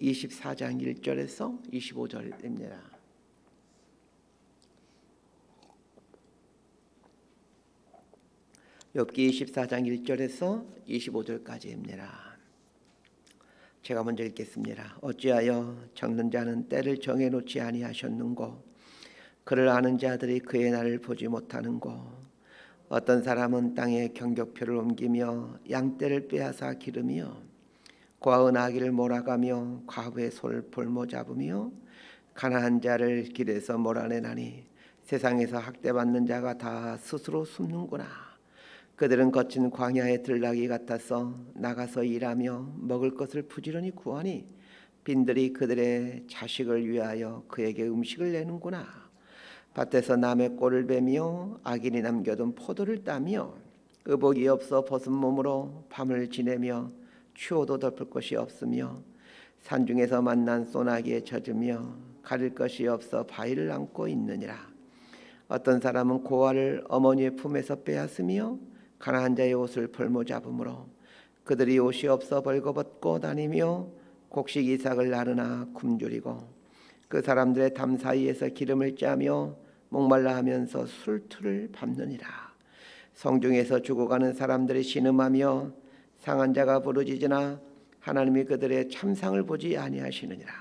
24장 1절에서 25절입니다. 욥기 24장 1절에서 25절까지입니다. 제가 먼저 읽겠습니다. 어찌하여 적는 자는 때를 정해놓지 아니하셨는고, 그를 아는 자들이 그의 날을 보지 못하는고, 어떤 사람은 땅에 경격표를 옮기며 양떼를 빼앗아 기르며 과은 아기를 몰아가며 과부의 소를 볼모 잡으며 가난한 자를 길에서 몰아내나니 세상에서 학대받는 자가 다 스스로 숨는구나. 그들은 거친 광야의 들나귀 같아서 나가서 일하며 먹을 것을 부지런히 구하니 빈들이 그들의 자식을 위하여 그에게 음식을 내는구나. 밭에서 남의 꼴을 베며 악인이 남겨둔 포도를 따며 의복이 없어 벗은 몸으로 밤을 지내며 추워도 덮을 것이 없으며 산중에서 만난 소나기에 젖으며 가릴 것이 없어 바위를 안고 있느니라. 어떤 사람은 고아를 어머니의 품에서 빼앗으며 가난한 자의 옷을 벌모 잡음으로 그들이 옷이 없어 벌거벗고 다니며 곡식 이삭을 나르나 굶주리고 그 사람들의 담 사이에서 기름을 짜며 목말라 하면서 술투를 밟느니라. 성중에서 죽어가는 사람들이 신음하며 상한 자가 부르짖으나 하나님이 그들의 참상을 보지 아니하시느니라.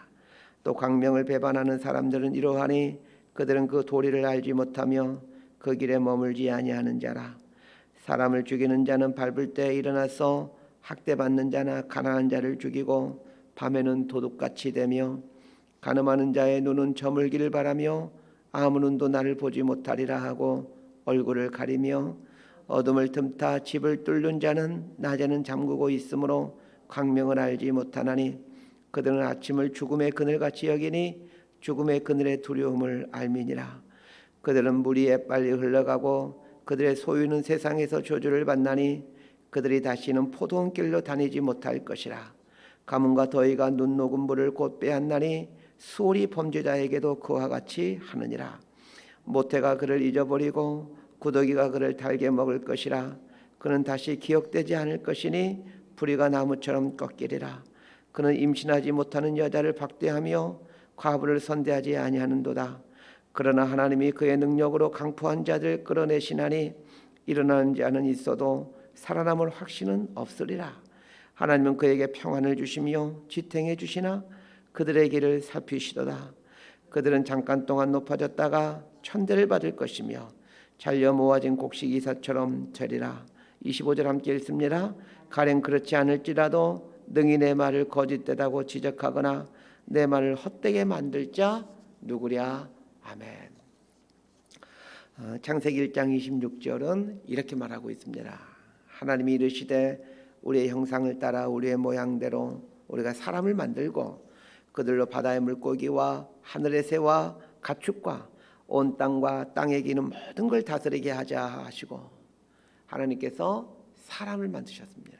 또 광명을 배반하는 사람들은 이러하니 그들은 그 도리를 알지 못하며 그 길에 머물지 아니하는 자라. 사람을 죽이는 자는 밟을 때 일어나서 학대받는 자나 가난한 자를 죽이고 밤에는 도둑같이 되며 간음하는 자의 눈은 저물기를 바라며 아무 눈도 나를 보지 못하리라 하고 얼굴을 가리며 어둠을 틈타 집을 뚫는 자는 낮에는 잠그고 있으므로 광명을 알지 못하나니 그들은 아침을 죽음의 그늘같이 여기니 죽음의 그늘의 두려움을 알미니라. 그들은 물 위에 빨리 흘러가고 그들의 소유는 세상에서 저주를 받나니 그들이 다시는 포도원 길로 다니지 못할 것이라. 가뭄과 더위가 눈 녹은 물을 곧 빼앗나니 수월이 범죄자에게도 그와 같이 하느니라. 모태가 그를 잊어버리고 구더기가 그를 달게 먹을 것이라. 그는 다시 기억되지 않을 것이니 부리가 나무처럼 꺾이리라. 그는 임신하지 못하는 여자를 박대하며 과부를 선대하지 아니하는도다. 그러나 하나님이 그의 능력으로 강포한 자들 끌어내시나니 일어나는 자는 있어도 살아남을 확신은 없으리라. 하나님은 그에게 평안을 주시며 지탱해 주시나 그들의 길을 살피시도다. 그들은 잠깐 동안 높아졌다가 천대를 받을 것이며 잘려 모아진 곡식 이삭처럼 되리라. 25절 함께 읽습니다. 가령 그렇지 않을지라도 능히 내 말을 거짓되다고 지적하거나 내 말을 헛되게 만들 자 누구랴. 아멘. 창세기 1장 26절은 이렇게 말하고 있습니다. 하나님이 이르시되 우리의 형상을 따라 우리의 모양대로 우리가 사람을 만들고 그들로 바다의 물고기와 하늘의 새와 가축과 온 땅과 땅에 기는 모든 걸 다스리게 하자 하시고 하나님께서 사람을 만드셨습니다.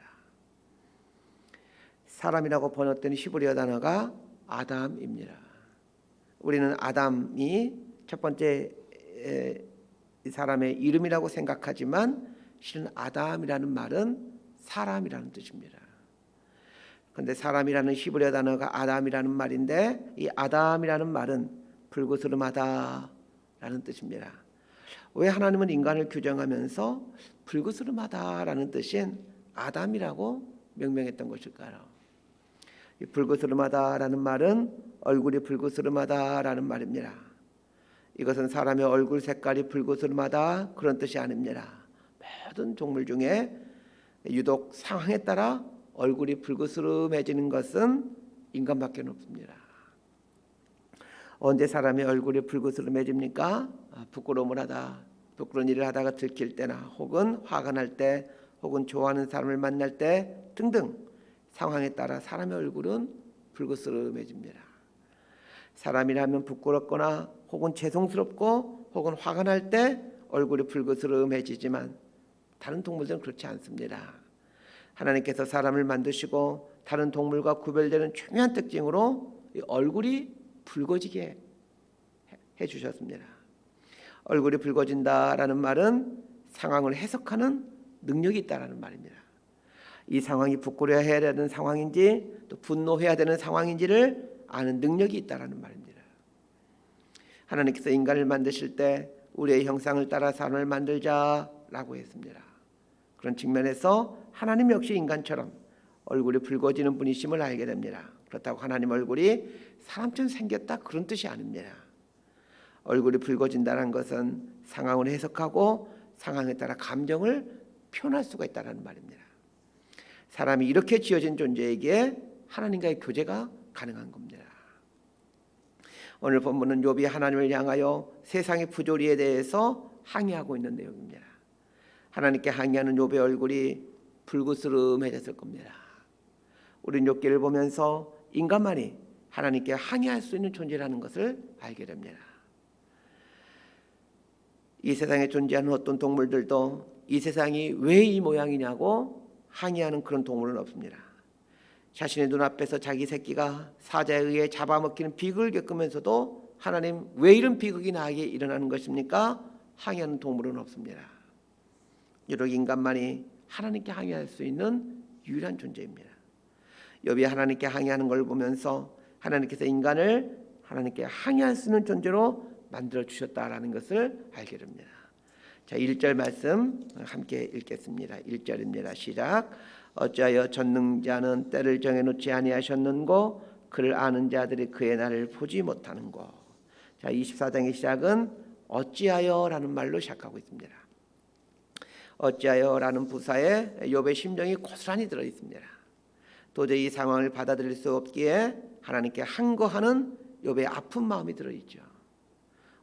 사람이라고 번역된 히브리어 단어가 아담입니다. 우리는 아담이 첫 번째 사람의 이름이라고 생각하지만 실은 아담이라는 말은 사람이라는 뜻입니다. 그런데 사람이라는 히브리어 단어가 아담이라는 말인데 이 아담이라는 말은 불구스름하다라는 뜻입니다. 왜 하나님은 인간을 규정하면서 불구스름하다라는 뜻인 아담이라고 명명했던 것일까요? 이 불구스름하다라는 말은 얼굴이 불구스름하다라는 말입니다. 이것은 사람의 얼굴 색깔이 불구스름하다 그런 뜻이 아닙니다. 모든 동물 중에 유독 상황에 따라 얼굴이 불구스름해지는 것은 인간밖에 없습니다. 언제 사람의 얼굴이 불구스름해집니까? 부끄러움을 하다, 부끄러운 일을 하다가 들킬 때나 혹은 화가 날 때 혹은 좋아하는 사람을 만날 때 등등 상황에 따라 사람의 얼굴은 불구스름해집니다. 사람이라면 부끄럽거나 혹은 죄송스럽고 혹은 화가 날 때 얼굴이 불구스름해지지만 다른 동물들은 그렇지 않습니다. 하나님께서 사람을 만드시고 다른 동물과 구별되는 중요한 특징으로 얼굴이 붉어지게 해주셨습니다. 얼굴이 붉어진다라는 말은 상황을 해석하는 능력이 있다라는 말입니다. 이 상황이 부끄러워해야 되는 상황인지 또 분노해야 되는 상황인지를 아는 능력이 있다라는 말입니다. 하나님께서 인간을 만드실 때 우리의 형상을 따라 사람을 만들자라고 했습니다. 그런 측면에서 하나님 역시 인간처럼 얼굴이 붉어지는 분이심을 알게 됩니다. 그렇다고 하나님 얼굴이 사람처럼 생겼다 그런 뜻이 아닙니다. 얼굴이 붉어진다는 것은 상황을 해석하고 상황에 따라 감정을 표현할 수가 있다는 말입니다. 사람이 이렇게 지어진 존재에게 하나님과의 교제가 가능한 겁니다. 오늘 본문은 욥이 하나님을 향하여 세상의 부조리에 대해서 항의하고 있는 내용입니다. 하나님께 항의하는 욥의 얼굴이 붉으스름해졌을 겁니다. 우리는 욥기를 보면서 인간만이 하나님께 항의할 수 있는 존재라는 것을 알게 됩니다. 이 세상에 존재하는 어떤 동물들도 이 세상이 왜 이 모양이냐고 항의하는 그런 동물은 없습니다. 자신의 눈앞에서 자기 새끼가 사자에 의해 잡아먹히는 비극을 겪으면서도 하나님 왜 이런 비극이 나에게 일어나는 것입니까? 항의하는 동물은 없습니다. 유독 인간만이 하나님께 항의할 수 있는 유일한 존재입니다. 욥이 하나님께 항의하는 걸 보면서 하나님께서 인간을 하나님께 항의할 수 있는 존재로 만들어 주셨다라는 것을 알게 됩니다. 자, 1절 말씀 함께 읽겠습니다. 1절입니다. 시작. 어찌하여 전능자는 때를 정해놓지 아니하셨는고 그를 아는 자들이 그의 날을 보지 못하는고. 자, 24장의 시작은 어찌하여라는 말로 시작하고 있습니다. 어찌하여라는 부사에 욥의 심정이 고스란히 들어 있습니다. 도저히 이 상황을 받아들일 수 없기에 하나님께 항거하는 욥의 아픈 마음이 들어 있죠.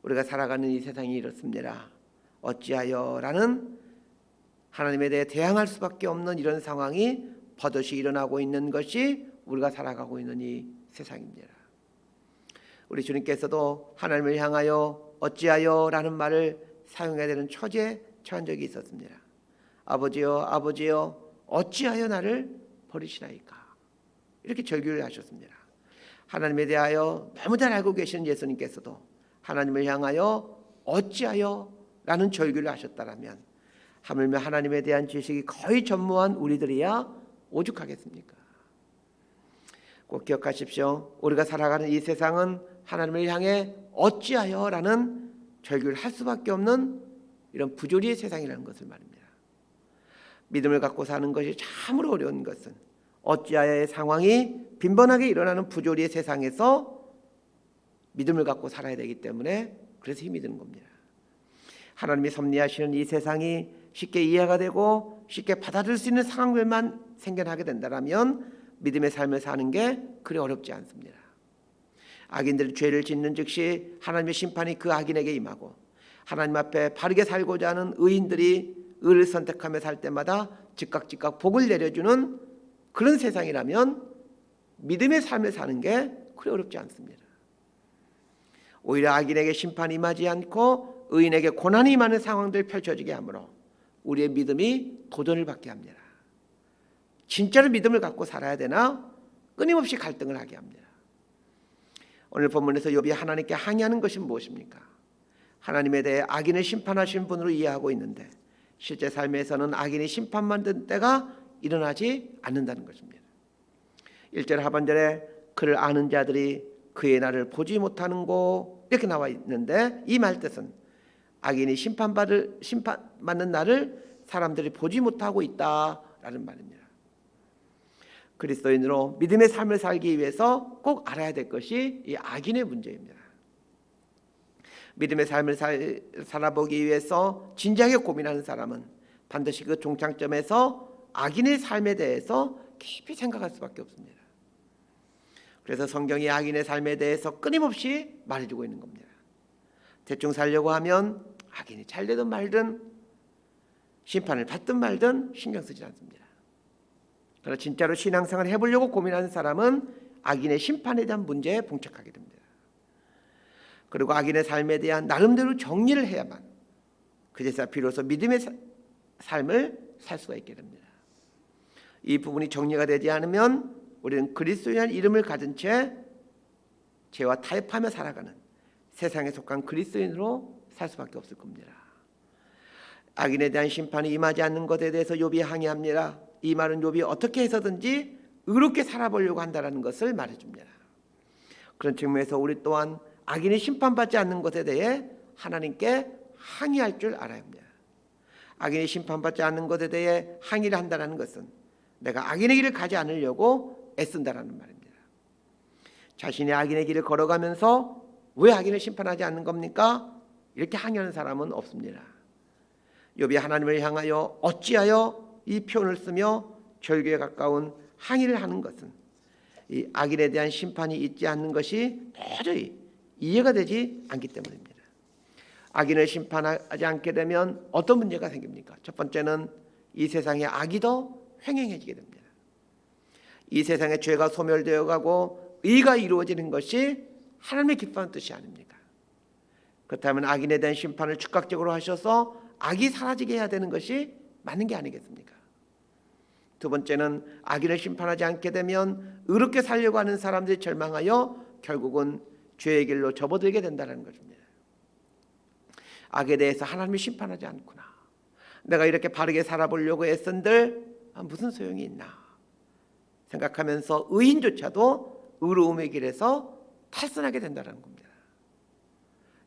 우리가 살아가는 이 세상이 이렇습니다. 어찌하여라는 하나님에 대해 대항할 수밖에 없는 이런 상황이 버젓이 일어나고 있는 것이 우리가 살아가고 있는 이 세상입니다. 우리 주님께서도 하나님을 향하여 어찌하여라는 말을 사용해야 되는 처지에 처한 적이 있었습니다. 아버지여 아버지여 어찌하여 나를 버리시나이까. 이렇게 절규를 하셨습니다. 하나님에 대하여 너무 잘 알고 계시는 예수님께서도 하나님을 향하여 어찌하여 라는 절규를 하셨다라면 하물며 하나님에 대한 지식이 거의 전무한 우리들이야 오죽하겠습니까? 꼭 기억하십시오. 우리가 살아가는 이 세상은 하나님을 향해 어찌하여라는 절규를 할 수밖에 없는 이런 부조리의 세상이라는 것을 말입니다. 믿음을 갖고 사는 것이 참으로 어려운 것은 어찌하여의 상황이 빈번하게 일어나는 부조리의 세상에서 믿음을 갖고 살아야 되기 때문에 그래서 힘이 드는 겁니다. 하나님이 섭리하시는 이 세상이 쉽게 이해가 되고 쉽게 받아들일 수 있는 상황들만 생겨나게 된다면 믿음의 삶을 사는 게 그리 어렵지 않습니다. 악인들이 죄를 짓는 즉시 하나님의 심판이 그 악인에게 임하고 하나님 앞에 바르게 살고자 하는 의인들이 의를 선택하며 살 때마다 즉각 복을 내려주는 그런 세상이라면 믿음의 삶을 사는 게 그리 어렵지 않습니다. 오히려 악인에게 심판이 임하지 않고 의인에게 고난이 임하는 상황들이 펼쳐지게 하므로 우리의 믿음이 도전을 받게 합니다. 진짜로 믿음을 갖고 살아야 되나 끊임없이 갈등을 하게 합니다. 오늘 본문에서 욥이 하나님께 항의하는 것이 무엇입니까? 하나님에 대해 악인을 심판하신 분으로 이해하고 있는데 실제 삶에서는 악인이 심판받는 때가 일어나지 않는다는 것입니다. 1절 하반절에 그를 아는 자들이 그의 날을 보지 못하는고 이렇게 나와 있는데 이 말 뜻은 악인이 심판받는 날을 사람들이 보지 못하고 있다라는 말입니다. 그리스도인으로 믿음의 삶을 살기 위해서 꼭 알아야 될 것이 이 악인의 문제입니다. 믿음의 삶을 살아보기 위해서 진지하게 고민하는 사람은 반드시 그 종착점에서 악인의 삶에 대해서 깊이 생각할 수밖에 없습니다. 그래서 성경이 악인의 삶에 대해서 끊임없이 말해주고 있는 겁니다. 대충 살려고 하면 악인이 잘되든 말든 심판을 받든 말든 신경 쓰지 않습니다. 그러나 진짜로 신앙생활을 해보려고 고민하는 사람은 악인의 심판에 대한 문제에 봉착하게 됩니다. 그리고 악인의 삶에 대한 나름대로 정리를 해야만 그제서야 비로소 믿음의 삶을 살 수가 있게 됩니다. 이 부분이 정리가 되지 않으면 우리는 그리스도인이라는 이름을 가진 채 죄와 타협하며 살아가는 세상에 속한 그리스도인으로 살 수밖에 없을 겁니다. 악인에 대한 심판이 임하지 않는 것에 대해서 욥이 항의합니다. 이 말은 욥이 어떻게 해서든지 의롭게 살아보려고 한다는 것을 말해줍니다. 그런 측면에서 우리 또한 악인이 심판받지 않는 것에 대해 하나님께 항의할 줄 알아야 합니다. 악인이 심판받지 않는 것에 대해 항의를 한다는 것은 내가 악인의 길을 가지 않으려고 애쓴다라는 말입니다. 자신이 악인의 길을 걸어가면서 왜 악인을 심판하지 않는 겁니까? 이렇게 항의하는 사람은 없습니다. 욥이 하나님을 향하여 어찌하여 이 표현을 쓰며 절규에 가까운 항의를 하는 것은 이 악인에 대한 심판이 있지 않는 것이 도저히 이해가 되지 않기 때문입니다. 악인을 심판하지 않게 되면 어떤 문제가 생깁니까? 첫 번째는 이 세상에 악이 더 횡행해지게 됩니다. 이 세상에 죄가 소멸되어 가고 의가 이루어지는 것이 하나님의 기뻐하는 뜻이 아닙니까? 그렇다면 악인에 대한 심판을 즉각적으로 하셔서 악이 사라지게 해야 되는 것이 맞는 게 아니겠습니까? 두 번째는 악인을 심판하지 않게 되면 의롭게 살려고 하는 사람들이 절망하여 결국은 죄의 길로 접어들게 된다는 것입니다. 악에 대해서 하나님이 심판하지 않구나. 내가 이렇게 바르게 살아보려고 애쓴들 무슨 소용이 있나 생각하면서 의인조차도 의로움의 길에서 탈선하게 된다는 겁니다.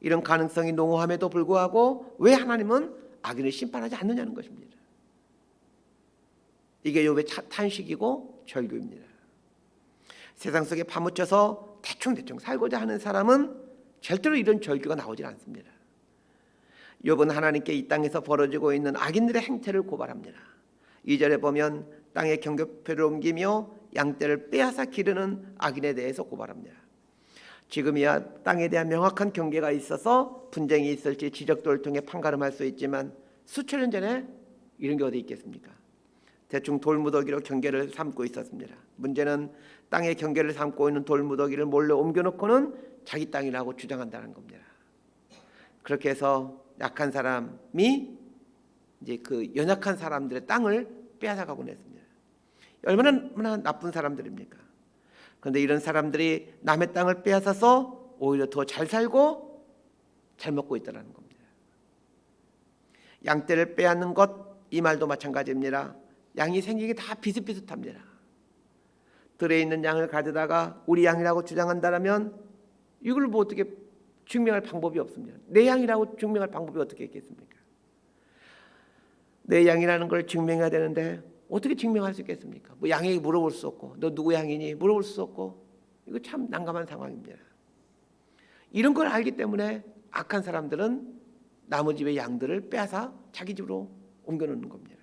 이런 가능성이 농후함에도 불구하고 왜 하나님은 악인을 심판하지 않느냐는 것입니다. 이게 욥의 탄식이고 절규입니다. 세상 속에 파묻혀서 대충 살고자 하는 사람은 절대로 이런 절규가 나오질 않습니다. 욥은 하나님께 이 땅에서 벌어지고 있는 악인들의 행태를 고발합니다. 2절에 보면 땅에 경계표를 옮기며 양떼를 빼앗아 기르는 악인에 대해서 고발합니다. 지금이야 땅에 대한 명확한 경계가 있어서 분쟁이 있을지 지적도를 통해 판가름할 수 있지만 수천 년 전에 이런 게 어디 있겠습니까? 대충 돌무더기로 경계를 삼고 있었습니다. 문제는 땅의 경계를 삼고 있는 돌무더기를 몰래 옮겨놓고는 자기 땅이라고 주장한다는 겁니다. 그렇게 해서 약한 사람이 이제 그 연약한 사람들의 땅을 빼앗아가곤 했습니다. 얼마나 나쁜 사람들입니까? 그런데 이런 사람들이 남의 땅을 빼앗아서 오히려 더 잘 살고 잘 먹고 있다는 겁니다. 양떼를 빼앗는 것, 이 말도 마찬가지입니다. 양이 생긴 게 다 비슷비슷합니다. 들에 있는 양을 가져다가 우리 양이라고 주장한다면 이걸 뭐 어떻게 증명할 방법이 없습니다. 내 양이라고 증명할 방법이 어떻게 있겠습니까? 내 양이라는 걸 증명해야 되는데 어떻게 증명할 수 있겠습니까? 뭐 양에게 물어볼 수 없고 너 누구 양이니 물어볼 수 없고 이거 참 난감한 상황입니다. 이런 걸 알기 때문에 악한 사람들은 남의 집의 양들을 빼앗아 자기 집으로 옮겨놓는 겁니다.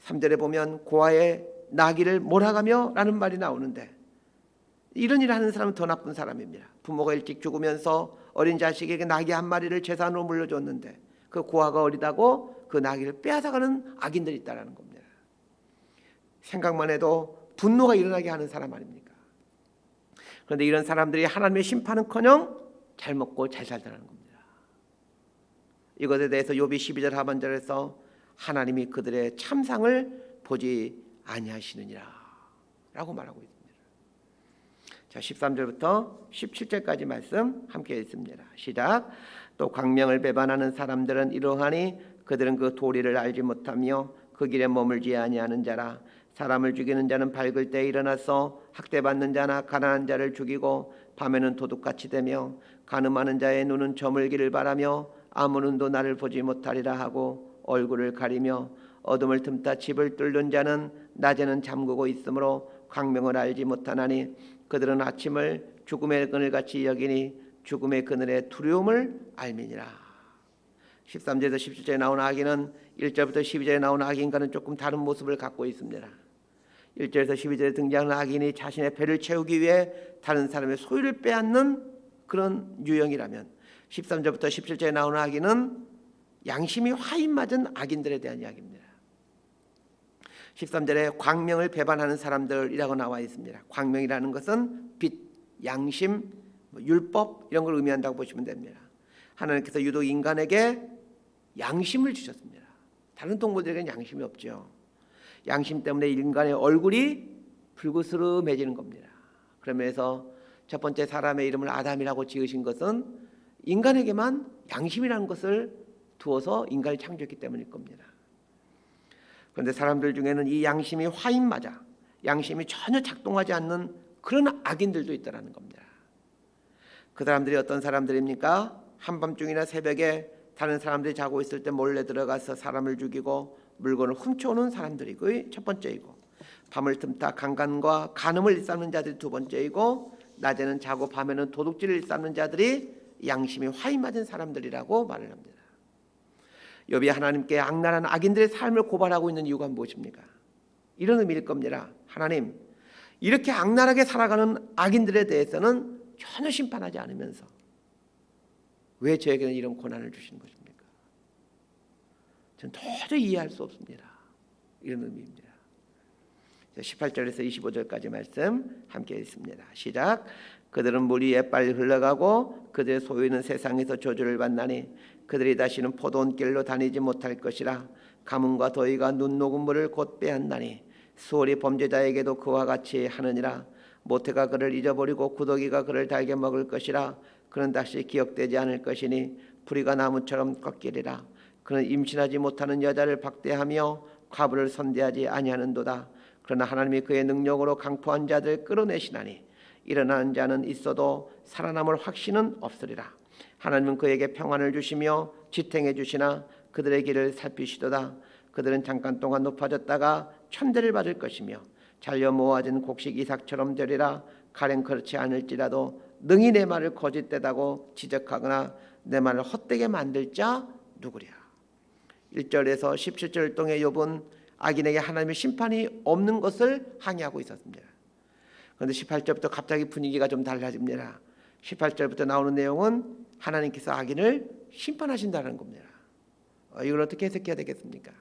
3절에 보면 고아의 나귀를 몰아가며 라는 말이 나오는데 이런 일을 하는 사람은 더 나쁜 사람입니다. 부모가 일찍 죽으면서 어린 자식에게 나귀 한 마리를 재산으로 물려줬는데 그 고아가 어리다고 그 나귀를 빼앗아가는 악인들이 있다는 겁니다. 생각만 해도 분노가 일어나게 하는 사람 아닙니까? 그런데 이런 사람들이 하나님의 심판은커녕 잘 먹고 잘 살다는 겁니다. 이것에 대해서 욥이 12절 하반절에서 하나님이 그들의 참상을 보지 아니하시느니라 라고 말하고 있습니다. 자, 13절부터 17절까지 말씀 함께 읽습니다. 시작. 또 광명을 배반하는 사람들은 이러하니 그들은 그 도리를 알지 못하며 그 길에 머물지 아니하는 자라. 사람을 죽이는 자는 밝을 때 일어나서 학대받는 자나 가난한 자를 죽이고 밤에는 도둑같이 되며 간음하는 자의 눈은 저물기를 바라며 아무 눈도 나를 보지 못하리라 하고 얼굴을 가리며 어둠을 틈타 집을 뚫는 자는 낮에는 잠그고 있으므로 광명을 알지 못하나니 그들은 아침을 죽음의 그늘같이 여기니 죽음의 그늘의 두려움을 알미니라. 13절에서 17절에 나온 악인은 1절부터 12절에 나온 악인과는 조금 다른 모습을 갖고 있습니다. 1절에서 12절에 등장하는 악인이 자신의 배를 채우기 위해 다른 사람의 소유를 빼앗는 그런 유형이라면 13절부터 17절에 나오는 악인은 양심이 화인 맞은 악인들에 대한 이야기입니다. 13절에 광명을 배반하는 사람들이라고 나와 있습니다. 광명이라는 것은 빛, 양심, 율법 이런 걸 의미한다고 보시면 됩니다. 하나님께서 유독 인간에게 양심을 주셨습니다. 다른 동물들에게는 양심이 없죠. 양심 때문에 인간의 얼굴이 불그스름해지는 겁니다. 그러면서 첫 번째 사람의 이름을 아담이라고 지으신 것은 인간에게만 양심이라는 것을 두어서 인간을 창조했기 때문일 겁니다. 그런데 사람들 중에는 이 양심이 화인맞아 양심이 전혀 작동하지 않는 그런 악인들도 있다라는 겁니다. 그 사람들이 어떤 사람들입니까? 한밤중이나 새벽에 다른 사람들이 자고 있을 때 몰래 들어가서 사람을 죽이고 물건을 훔쳐오는 사람들이 첫 번째이고, 밤을 틈타 강간과 간음을 일삼는 자들이 두 번째이고, 낮에는 자고 밤에는 도둑질을 일삼는 자들이 양심이 화인맞은 사람들이라고 말을 합니다. 욥이 하나님께 악랄한 악인들의 삶을 고발하고 있는 이유가 무엇입니까? 이런 의미일 겁니다. 하나님, 이렇게 악랄하게 살아가는 악인들에 대해서는 전혀 심판하지 않으면서 왜 저에게는 이런 고난을 주시는 것입니까? 저는 도저히 이해할 수 없습니다. 이런 의미입니다. 18절에서 25절까지 말씀 함께 읽습니다. 시작. 그들은 물 위에 빨리 흘러가고 그들의 소유는 세상에서 저주를 받나니 그들이 다시는 포도원 길로 다니지 못할 것이라. 가뭄과 더위가 눈 녹은 물을 곧 빼앗나니 수월이 범죄자에게도 그와 같이 하느니라. 모태가 그를 잊어버리고 구더기가 그를 달게 먹을 것이라. 그는 다시 기억되지 않을 것이니 부리가 나무처럼 꺾이리라. 그는 임신하지 못하는 여자를 박대하며 과부를 선대하지 아니하는도다. 그러나 하나님이 그의 능력으로 강포한 자들 끌어내시나니 일어나는 자는 있어도 살아남을 확신은 없으리라. 하나님은 그에게 평안을 주시며 지탱해 주시나 그들의 길을 살피시도다. 그들은 잠깐 동안 높아졌다가 천대를 받을 것이며 잘려 모아진 곡식 이삭처럼 되리라. 가령 그렇지 않을지라도 능히 내 말을 거짓되다고 지적하거나 내 말을 헛되게 만들 자 누구랴. 1절에서 17절 동의 욥은 악인에게 하나님의 심판이 없는 것을 항의하고 있었습니다. 그런데 18절부터 갑자기 분위기가 좀 달라집니다. 18절부터 나오는 내용은 하나님께서 악인을 심판하신다는 겁니다. 이걸 어떻게 해석해야 되겠습니까?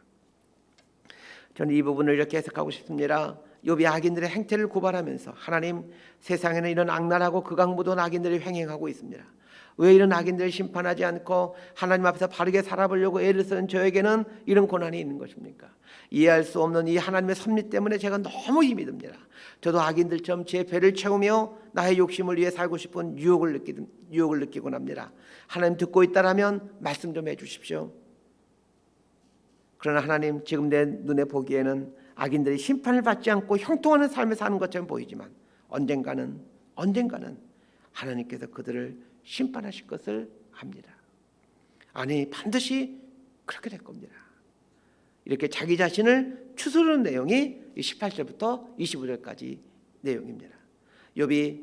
저는 이 부분을 이렇게 해석하고 싶습니다. 욥이 악인들의 행태를 고발하면서 하나님, 세상에는 이런 악랄하고 극악무도한 악인들이 횡행하고 있습니다. 왜 이런 악인들을 심판하지 않고 하나님 앞에서 바르게 살아보려고 애를 쓰는 저에게는 이런 고난이 있는 것입니까? 이해할 수 없는 이 하나님의 섭리 때문에 제가 너무 힘이 듭니다. 저도 악인들처럼 제 배를 채우며 나의 욕심을 위해 살고 싶은 유혹을 느끼곤 합니다. 하나님 듣고 있다라면 말씀 좀 해주십시오. 그러나 하나님, 지금 내 눈에 보기에는 악인들이 심판을 받지 않고 형통하는 삶을 사는 것처럼 보이지만 언젠가는 하나님께서 그들을 심판하실 것을 압니다. 아니, 반드시 그렇게 될 겁니다. 이렇게 자기 자신을 추스르는 내용이 18절부터 25절까지 내용입니다. 욥이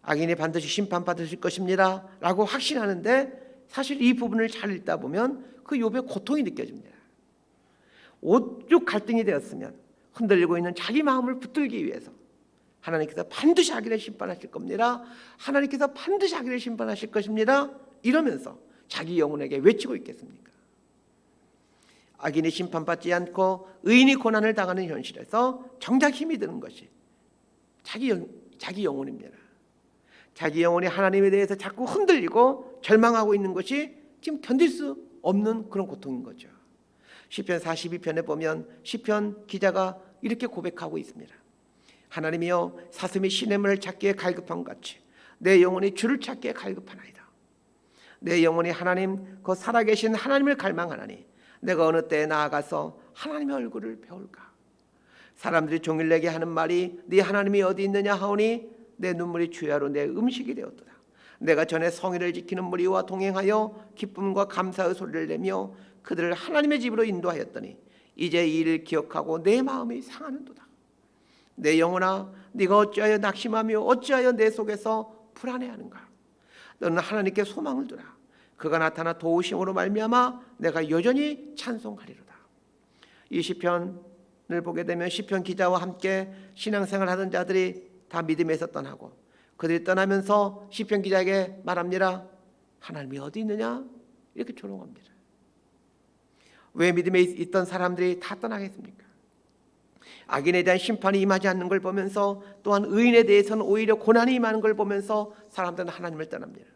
악인이 반드시 심판받으실 것입니다 라고 확신하는데, 사실 이 부분을 잘 읽다 보면 그 욥의 고통이 느껴집니다. 오죽 갈등이 되었으면 흔들리고 있는 자기 마음을 붙들기 위해서 하나님께서 반드시 악인을 심판하실 겁니다, 하나님께서 반드시 악인을 심판하실 것입니다 이러면서 자기 영혼에게 외치고 있겠습니까? 악인이 심판받지 않고 의인이 고난을 당하는 현실에서 정작 힘이 드는 것이 자기 영혼입니다. 자기 영혼이 하나님에 대해서 자꾸 흔들리고 절망하고 있는 것이 지금 견딜 수 없는 그런 고통인 거죠. 시편 42편에 보면 시편 기자가 이렇게 고백하고 있습니다. 하나님이여, 사슴이 시냇물을 찾기에 갈급한 같이 내 영혼이 주를 찾기에 갈급하나이다. 내 영혼이 하나님, 그 살아계신 하나님을 갈망하나니 내가 어느 때에 나아가서 하나님의 얼굴을 배울까? 사람들이 종일 내게 하는 말이 네 하나님이 어디 있느냐 하오니 내 눈물이 주야로 내 음식이 되었도다. 내가 전에 성의를 지키는 무리와 동행하여 기쁨과 감사의 소리를 내며 그들을 하나님의 집으로 인도하였더니 이제 이 일을 기억하고 내 마음이 상하는도다. 내 영혼아, 네가 어찌하여 낙심하며 어찌하여 내 속에서 불안해하는가? 너는 하나님께 소망을 두라. 그가 나타나 도우심으로 말미암아 내가 여전히 찬송하리로다. 이 시편을 보게 되면 시편 기자와 함께 신앙생활 하던 자들이 다 믿음에서 떠나고, 그들이 떠나면서 시편 기자에게 말합니다. 하나님이 어디 있느냐? 이렇게 조롱합니다. 왜 믿음에 있던 사람들이 다 떠나겠습니까? 악인에 대한 심판이 임하지 않는 걸 보면서, 또한 의인에 대해서는 오히려 고난이 임하는 걸 보면서 사람들은 하나님을 떠납니다.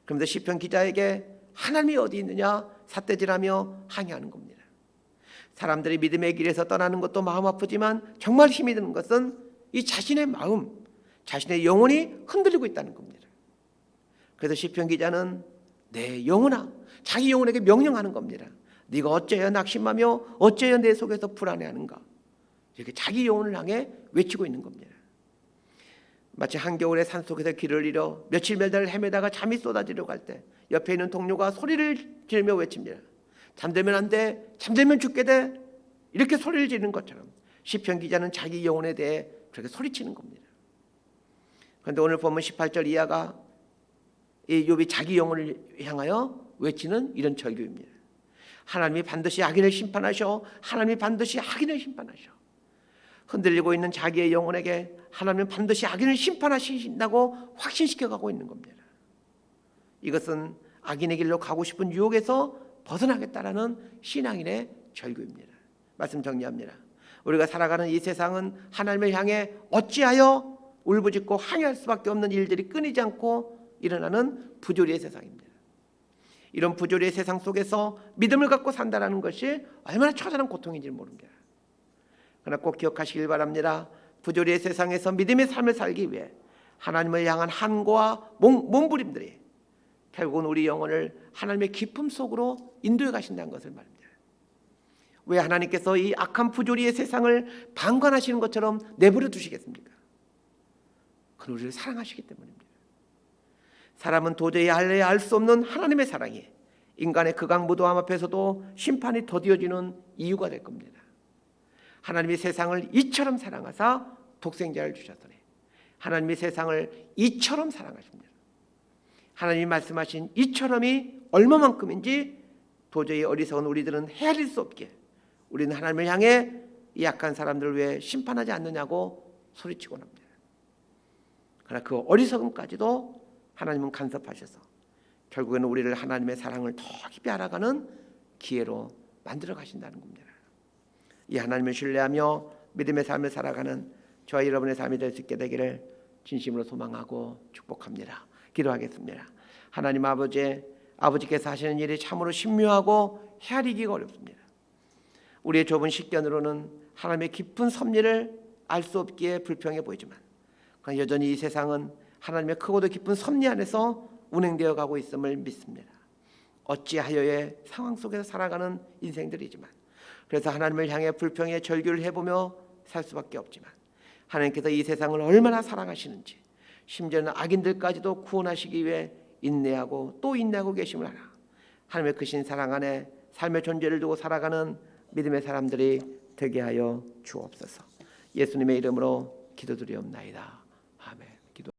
그러면서 시편 기자에게 하나님이 어디 있느냐 삿대질하며 항의하는 겁니다. 사람들이 믿음의 길에서 떠나는 것도 마음 아프지만 정말 힘이 드는 것은 이 자신의 마음, 자신의 영혼이 흔들리고 있다는 겁니다. 그래서 시편 기자는 내 영혼아, 자기 영혼에게 명령하는 겁니다. 네가 어째여 낙심하며 어째여 내 속에서 불안해하는가. 이렇게 자기 영혼을 향해 외치고 있는 겁니다. 마치 한겨울에 산속에서 길을 잃어 며칠 매달 헤매다가 잠이 쏟아지려고 할 때 옆에 있는 동료가 소리를 지르며 외칩니다. 잠들면 안 돼, 잠들면 죽게 돼, 이렇게 소리를 지르는 것처럼 시편 기자는 자기 영혼에 대해 그렇게 소리치는 겁니다. 그런데 오늘 보면 18절 이하가 이 욥이 자기 영혼을 향하여 외치는 이런 절규입니다. 하나님이 반드시 악인을 심판하셔. 하나님이 반드시 악인을 심판하셔. 흔들리고 있는 자기의 영혼에게 하나님은 반드시 악인을 심판하신다고 확신시켜가고 있는 겁니다. 이것은 악인의 길로 가고 싶은 유혹에서 벗어나겠다라는 신앙인의 절규입니다. 말씀 정리합니다. 우리가 살아가는 이 세상은 하나님을 향해 어찌하여 울부짖고 항의할 수밖에 없는 일들이 끊이지 않고 일어나는 부조리의 세상입니다. 이런 부조리의 세상 속에서 믿음을 갖고 산다는 것이 얼마나 처절한 고통인지 모릅니다. 그러나 꼭 기억하시길 바랍니다. 부조리의 세상에서 믿음의 삶을 살기 위해 하나님을 향한 한고와 몸부림들이 결국은 우리 영혼을 하나님의 기품 속으로 인도해 가신다는 것을 말합니다. 왜 하나님께서 이 악한 부조리의 세상을 방관하시는 것처럼 내버려 두시겠습니까? 그건 우리를 사랑하시기 때문입니다. 사람은 도저히 알 수 없는 하나님의 사랑이 인간의 극악무도함 앞에서도 심판이 더디어지는 이유가 될 겁니다. 하나님이 세상을 이처럼 사랑하사 독생자를 주셨더니 하나님이 세상을 이처럼 사랑하십니다. 하나님이 말씀하신 이처럼이 얼마만큼인지 도저히 어리석은 우리들은 헤아릴 수 없기에 우리는 하나님을 향해 이 약한 사람들을 왜 심판하지 않느냐고 소리치곤 합니다. 그러나 그 어리석음까지도 하나님은 간섭하셔서 결국에는 우리를 하나님의 사랑을 더 깊이 알아가는 기회로 만들어 가신다는 겁니다. 이 하나님을 신뢰하며 믿음의 삶을 살아가는 저와 여러분의 삶이 될 수 있게 되기를 진심으로 소망하고 축복합니다. 기도하겠습니다. 하나님 아버지께서 하시는 일이 참으로 신묘하고 헤아리기가 어렵습니다. 우리의 좁은 식견으로는 하나님의 깊은 섭리를 알 수 없기에 불평해 보이지만 그러나 여전히 이 세상은 하나님의 크고도 깊은 섭리 안에서 운행되어 가고 있음을 믿습니다. 어찌하여의 상황 속에서 살아가는 인생들이지만 그래서 하나님을 향해 불평의 절규를 해보며 살 수밖에 없지만 하나님께서 이 세상을 얼마나 사랑하시는지 심지어는 악인들까지도 구원하시기 위해 인내하고 또 인내하고 계심을 알아 하나님의 크신 사랑 안에 삶의 존재를 두고 살아가는 믿음의 사람들이 되게 하여 주옵소서. 예수님의 이름으로 기도드리옵나이다.